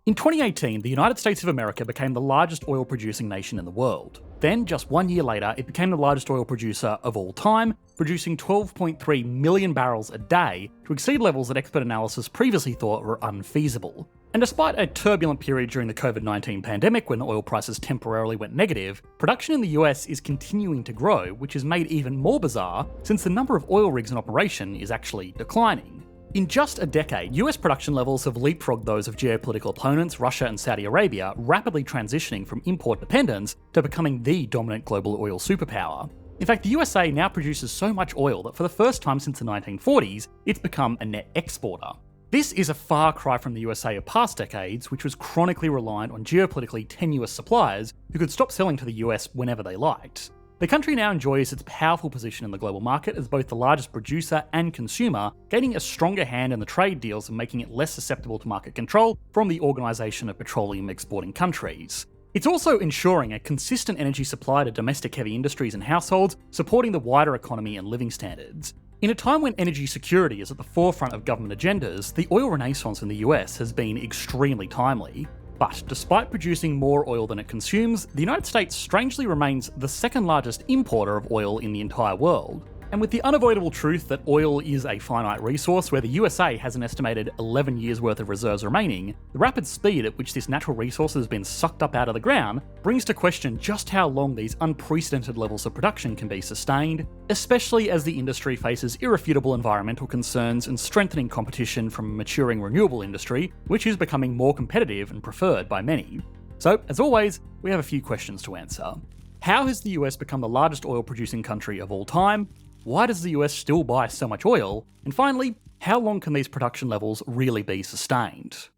In 2018, the United States of America became the largest oil-producing nation in the world. Then, just 1 year later, it became the largest oil producer of all time, producing 12.3 million barrels a day to exceed levels that expert analysis previously thought were unfeasible. And despite a turbulent period during the COVID-19 pandemic when oil prices temporarily went negative, production in the US is continuing to grow, which is made even more bizarre since the number of oil rigs in operation is actually declining. In just a decade, US production levels have leapfrogged those of geopolitical opponents Russia and Saudi Arabia, rapidly transitioning from import dependence to becoming the dominant global oil superpower. In fact, the USA now produces so much oil that for the first time since the 1940s, it's become a net exporter. This is a far cry from the USA of past decades, which was chronically reliant on geopolitically tenuous suppliers who could stop selling to the US whenever they liked. The country now enjoys its powerful position in the global market as both the largest producer and consumer, gaining a stronger hand in the trade deals and making it less susceptible to market control from the Organisation of Petroleum Exporting Countries. It's also ensuring a consistent energy supply to domestic heavy industries and households, supporting the wider economy and living standards. In a time when energy security is at the forefront of government agendas, the oil renaissance in the US has been extremely timely. But despite producing more oil than it consumes, the United States strangely remains the second largest importer of oil in the entire world. And with the unavoidable truth that oil is a finite resource where the USA has an estimated 11 years worth of reserves remaining, the rapid speed at which this natural resource has been sucked up out of the ground brings to question just how long these unprecedented levels of production can be sustained, especially as the industry faces irrefutable environmental concerns and strengthening competition from a maturing renewable industry, which is becoming more competitive and preferred by many. So, as always, we have a few questions to answer. How has the US become the largest oil producing country of all time? Why does the US still buy so much oil? And finally, how long can these production levels really be sustained?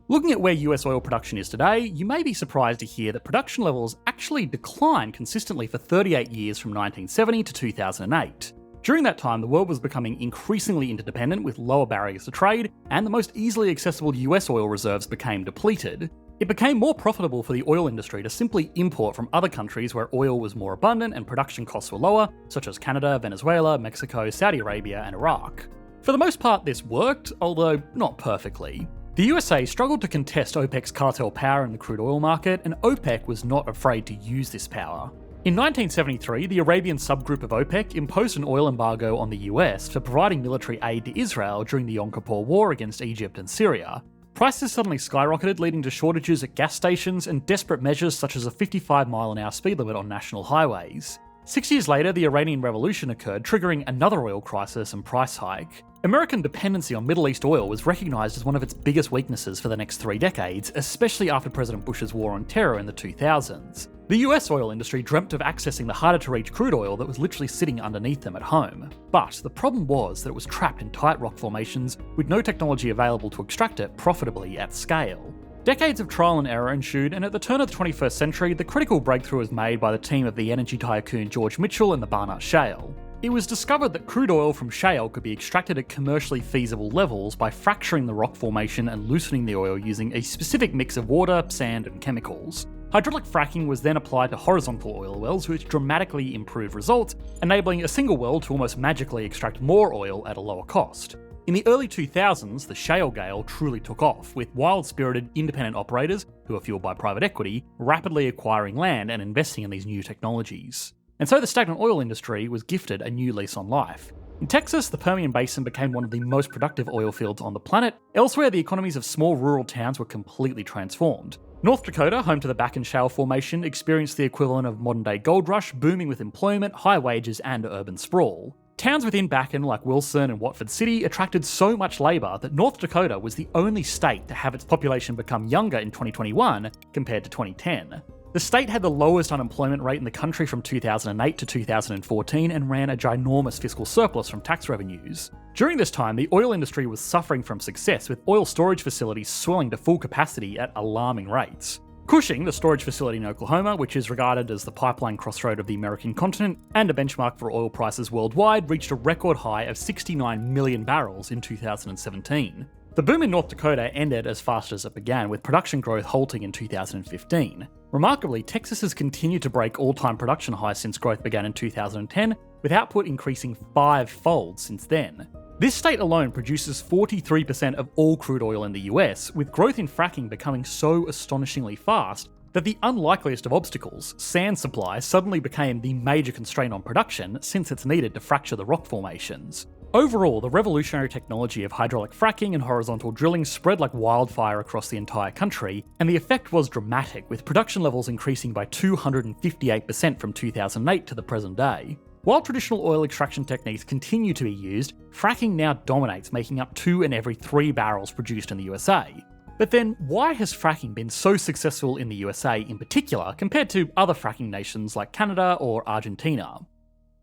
Looking at where US oil production is today, you may be surprised to hear that production levels actually declined consistently for 38 years from 1970 to 2008. During that time, the world was becoming increasingly interdependent with lower barriers to trade, and the most easily accessible US oil reserves became depleted. It became more profitable for the oil industry to simply import from other countries where oil was more abundant and production costs were lower, such as Canada, Venezuela, Mexico, Saudi Arabia, and Iraq. For the most part, this worked, although not perfectly. The USA struggled to contest OPEC's cartel power in the crude oil market, and OPEC was not afraid to use this power. In 1973, the Arabian subgroup of OPEC imposed an oil embargo on the US for providing military aid to Israel during the Yom Kippur War against Egypt and Syria. Prices suddenly skyrocketed, leading to shortages at gas stations and desperate measures such as a 55-mile-an-hour speed limit on national highways. 6 years later, the Iranian Revolution occurred, triggering another oil crisis and price hike. American dependency on Middle East oil was recognised as one of its biggest weaknesses for the next 3 decades, especially after President Bush's war on terror in the 2000s. The US oil industry dreamt of accessing the harder-to-reach crude oil that was literally sitting underneath them at home. But the problem was that it was trapped in tight rock formations with no technology available to extract it profitably at scale. Decades of trial and error ensued, and at the turn of the 21st century, the critical breakthrough was made by the team of the energy tycoon George Mitchell and the Barnett Shale. It was discovered that crude oil from shale could be extracted at commercially feasible levels by fracturing the rock formation and loosening the oil using a specific mix of water, sand, and chemicals. Hydraulic fracking was then applied to horizontal oil wells, which dramatically improved results, enabling a single well to almost magically extract more oil at a lower cost. In the early 2000s, the shale gale truly took off, with wild-spirited independent operators, who are fueled by private equity, rapidly acquiring land and investing in these new technologies. And so the stagnant oil industry was gifted a new lease on life. In Texas, the Permian Basin became one of the most productive oil fields on the planet. Elsewhere, the economies of small rural towns were completely transformed. North Dakota, home to the Bakken Shale Formation, experienced the equivalent of modern-day gold rush, booming with employment, high wages, and urban sprawl. Towns within Bakken, like Wilson and Watford City, attracted so much labour that North Dakota was the only state to have its population become younger in 2021 compared to 2010. The state had the lowest unemployment rate in the country from 2008 to 2014 and ran a ginormous fiscal surplus from tax revenues. During this time, the oil industry was suffering from success, with oil storage facilities swelling to full capacity at alarming rates. Cushing, the storage facility in Oklahoma, which is regarded as the pipeline crossroad of the American continent and a benchmark for oil prices worldwide, reached a record high of 69 million barrels in 2017. The boom in North Dakota ended as fast as it began, with production growth halting in 2015. Remarkably, Texas has continued to break all-time production highs since growth began in 2010, with output increasing 5-fold since then. This state alone produces 43% of all crude oil in the US, with growth in fracking becoming so astonishingly fast that the unlikeliest of obstacles, sand supply, suddenly became the major constraint on production since it's needed to fracture the rock formations. Overall, the revolutionary technology of hydraulic fracking and horizontal drilling spread like wildfire across the entire country, and the effect was dramatic, with production levels increasing by 258% from 2008 to the present day. While traditional oil extraction techniques continue to be used, fracking now dominates, making up 2 in every 3 barrels produced in the USA. But then, why has fracking been so successful in the USA in particular compared to other fracking nations like Canada or Argentina?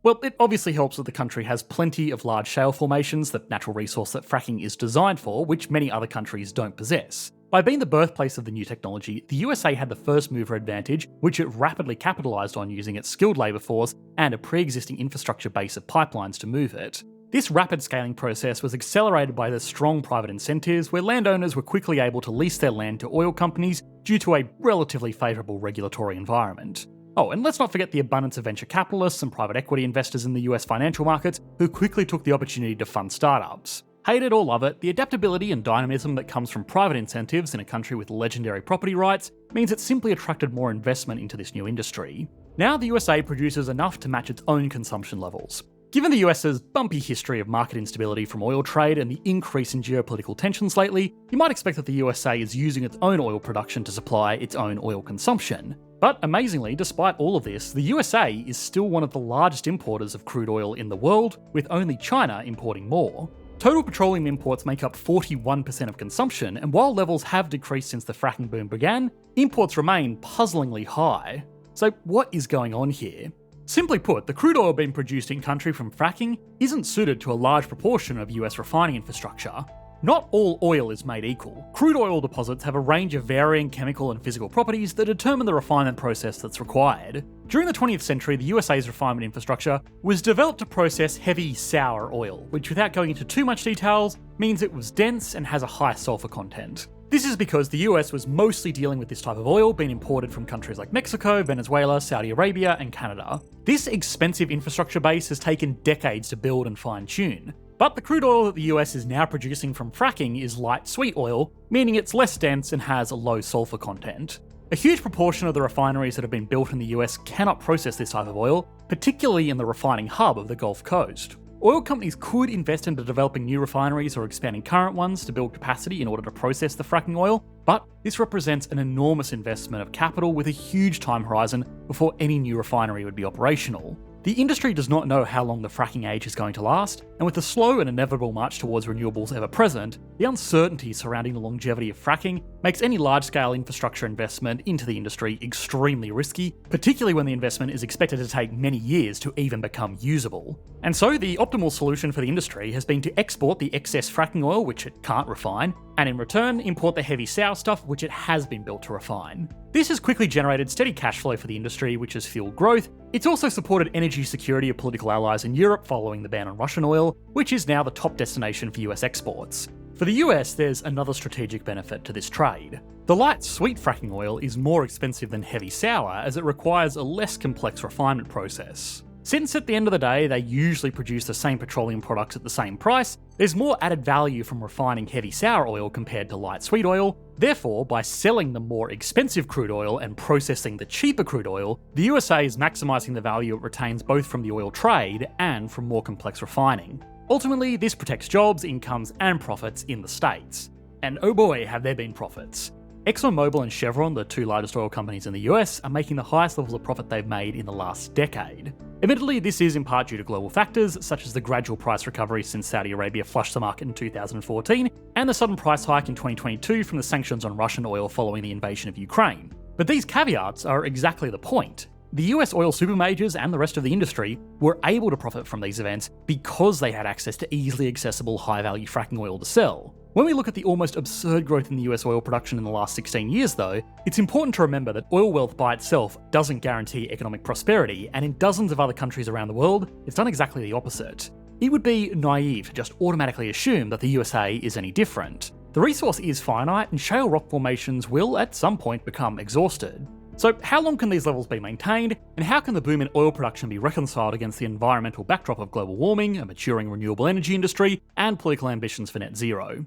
Well, it obviously helps that the country has plenty of large shale formations, the natural resource that fracking is designed for, which many other countries don't possess. By being the birthplace of the new technology, the USA had the first mover advantage, which it rapidly capitalised on using its skilled labour force and a pre-existing infrastructure base of pipelines to move it. This rapid scaling process was accelerated by the strong private incentives, where landowners were quickly able to lease their land to oil companies due to a relatively favourable regulatory environment. Oh, and let's not forget the abundance of venture capitalists and private equity investors in the US financial markets who quickly took the opportunity to fund startups. Hate it or love it, the adaptability and dynamism that comes from private incentives in a country with legendary property rights means it simply attracted more investment into this new industry. Now the USA produces enough to match its own consumption levels. Given the US's bumpy history of market instability from oil trade and the increase in geopolitical tensions lately, you might expect that the USA is using its own oil production to supply its own oil consumption. But amazingly, despite all of this, the USA is still one of the largest importers of crude oil in the world, with only China importing more. Total petroleum imports make up 41% of consumption, and while levels have decreased since the fracking boom began, imports remain puzzlingly high. So what is going on here? Simply put, the crude oil being produced in country from fracking isn't suited to a large proportion of US refining infrastructure. Not all oil is made equal. Crude oil deposits have a range of varying chemical and physical properties that determine the refinement process that's required. During the 20th century, the USA's refinement infrastructure was developed to process heavy sour oil, which without going into too much details, means it was dense and has a high sulfur content. This is because the US was mostly dealing with this type of oil being imported from countries like Mexico, Venezuela, Saudi Arabia, and Canada. This expensive infrastructure base has taken decades to build and fine-tune. But the crude oil that the US is now producing from fracking is light sweet oil, meaning it's less dense and has a low sulfur content. A huge proportion of the refineries that have been built in the US cannot process this type of oil, particularly in the refining hub of the Gulf Coast. Oil companies could invest into developing new refineries or expanding current ones to build capacity in order to process the fracking oil, but this represents an enormous investment of capital with a huge time horizon before any new refinery would be operational. The industry does not know how long the fracking age is going to last, and with the slow and inevitable march towards renewables ever present, the uncertainty surrounding the longevity of fracking makes any large-scale infrastructure investment into the industry extremely risky, particularly when the investment is expected to take many years to even become usable. And so the optimal solution for the industry has been to export the excess fracking oil, which it can't refine, and in return import the heavy sour stuff, which it has been built to refine. This has quickly generated steady cash flow for the industry, which has fueled growth. It's also supported energy security of political allies in Europe following the ban on Russian oil, which is now the top destination for US exports. For the US, there's another strategic benefit to this trade. The light sweet fracking oil is more expensive than heavy sour, as it requires a less complex refinement process. Since at the end of the day they usually produce the same petroleum products at the same price, there's more added value from refining heavy sour oil compared to light sweet oil. Therefore, by selling the more expensive crude oil and processing the cheaper crude oil, the USA is maximising the value it retains both from the oil trade and from more complex refining. Ultimately, this protects jobs, incomes, and profits in the States. And oh boy, have there been profits. ExxonMobil and Chevron, the two largest oil companies in the US, are making the highest levels of profit they've made in the last decade. Admittedly, this is in part due to global factors, such as the gradual price recovery since Saudi Arabia flushed the market in 2014, and the sudden price hike in 2022 from the sanctions on Russian oil following the invasion of Ukraine. But these caveats are exactly the point. The US oil supermajors and the rest of the industry were able to profit from these events because they had access to easily accessible high-value fracking oil to sell. When we look at the almost absurd growth in the US oil production in the last 16 years though, it's important to remember that oil wealth by itself doesn't guarantee economic prosperity, and in dozens of other countries around the world, it's done exactly the opposite. It would be naive to just automatically assume that the USA is any different. The resource is finite, and shale rock formations will at some point become exhausted. So how long can these levels be maintained, and how can the boom in oil production be reconciled against the environmental backdrop of global warming, a maturing renewable energy industry, and political ambitions for net zero?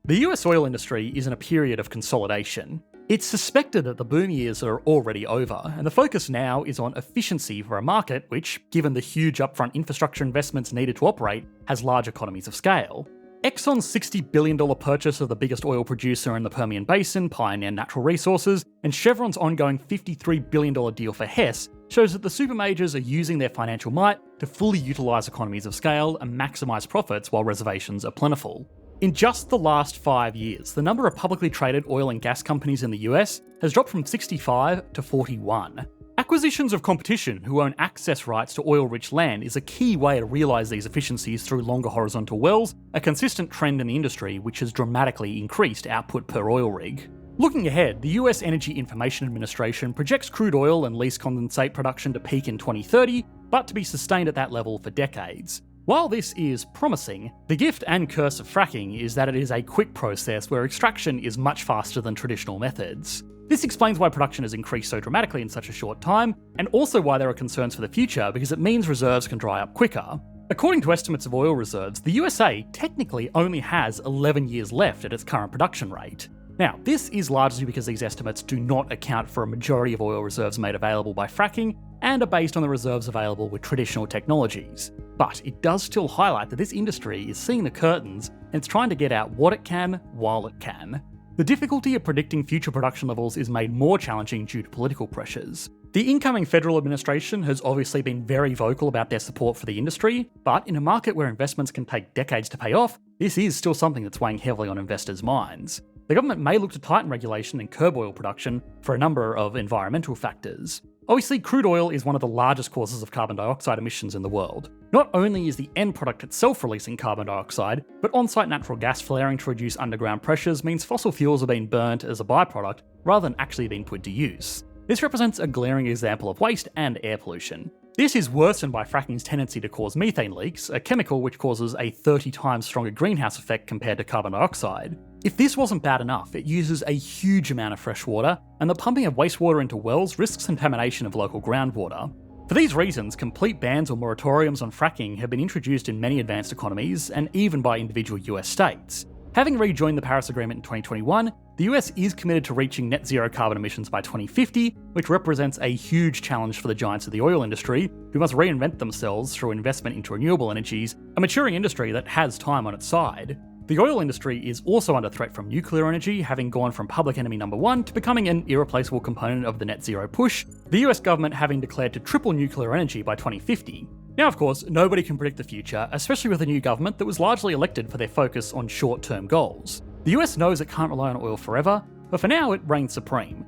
The US oil industry is in a period of consolidation. It's suspected that the boom years are already over, and the focus now is on efficiency for a market which, given the huge upfront infrastructure investments needed to operate, has large economies of scale. Exxon's $60 billion purchase of the biggest oil producer in the Permian Basin, Pioneer Natural Resources, and Chevron's ongoing $53 billion deal for Hess shows that the supermajors are using their financial might to fully utilise economies of scale and maximise profits while reservations are plentiful. In just the last 5 years, the number of publicly traded oil and gas companies in the US has dropped from 65 to 41. Acquisitions of competition who own access rights to oil-rich land is a key way to realise these efficiencies through longer horizontal wells, a consistent trend in the industry which has dramatically increased output per oil rig. Looking ahead, the US Energy Information Administration projects crude oil and least condensate production to peak in 2030, but to be sustained at that level for decades. While this is promising, the gift and curse of fracking is that it is a quick process where extraction is much faster than traditional methods. This explains why production has increased so dramatically in such a short time, and also why there are concerns for the future because it means reserves can dry up quicker. According to estimates of oil reserves, the USA technically only has 11 years left at its current production rate. Now, this is largely because these estimates do not account for a majority of oil reserves made available by fracking, and are based on the reserves available with traditional technologies. But it does still highlight that this industry is seeing the curtains and it's trying to get out what it can while it can. The difficulty of predicting future production levels is made more challenging due to political pressures. The incoming federal administration has obviously been very vocal about their support for the industry, but in a market where investments can take decades to pay off, this is still something that's weighing heavily on investors' minds. The government may look to tighten regulation and curb oil production for a number of environmental factors. Obviously, crude oil is one of the largest causes of carbon dioxide emissions in the world. Not only is the end product itself releasing carbon dioxide, but on-site natural gas flaring to reduce underground pressures means fossil fuels are being burnt as a byproduct rather than actually being put to use. This represents a glaring example of waste and air pollution. This is worsened by fracking's tendency to cause methane leaks, a chemical which causes a 30 times stronger greenhouse effect compared to carbon dioxide. If this wasn't bad enough, it uses a huge amount of fresh water, and the pumping of wastewater into wells risks contamination of local groundwater. For these reasons, complete bans or moratoriums on fracking have been introduced in many advanced economies, and even by individual US states. Having rejoined the Paris Agreement in 2021, the US is committed to reaching net zero carbon emissions by 2050, which represents a huge challenge for the giants of the oil industry, who must reinvent themselves through investment into renewable energies, a maturing industry that has time on its side. The oil industry is also under threat from nuclear energy, having gone from public enemy number one to becoming an irreplaceable component of the net zero push, the US government having declared to triple nuclear energy by 2050. Now, of course, nobody can predict the future, especially with a new government that was largely elected for their focus on short-term goals. The US knows it can't rely on oil forever, but for now it reigns supreme.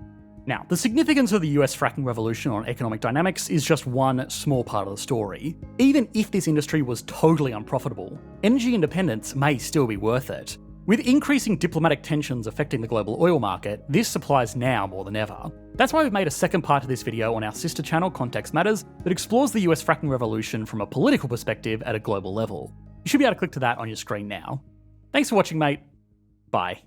Now, the significance of the US fracking revolution on economic dynamics is just one small part of the story. Even if this industry was totally unprofitable, energy independence may still be worth it. With increasing diplomatic tensions affecting the global oil market, this applies now more than ever. That's why we've made a second part of this video on our sister channel, Context Matters, that explores the US fracking revolution from a political perspective at a global level. You should be able to click to that on your screen now. Thanks for watching, mate. Bye.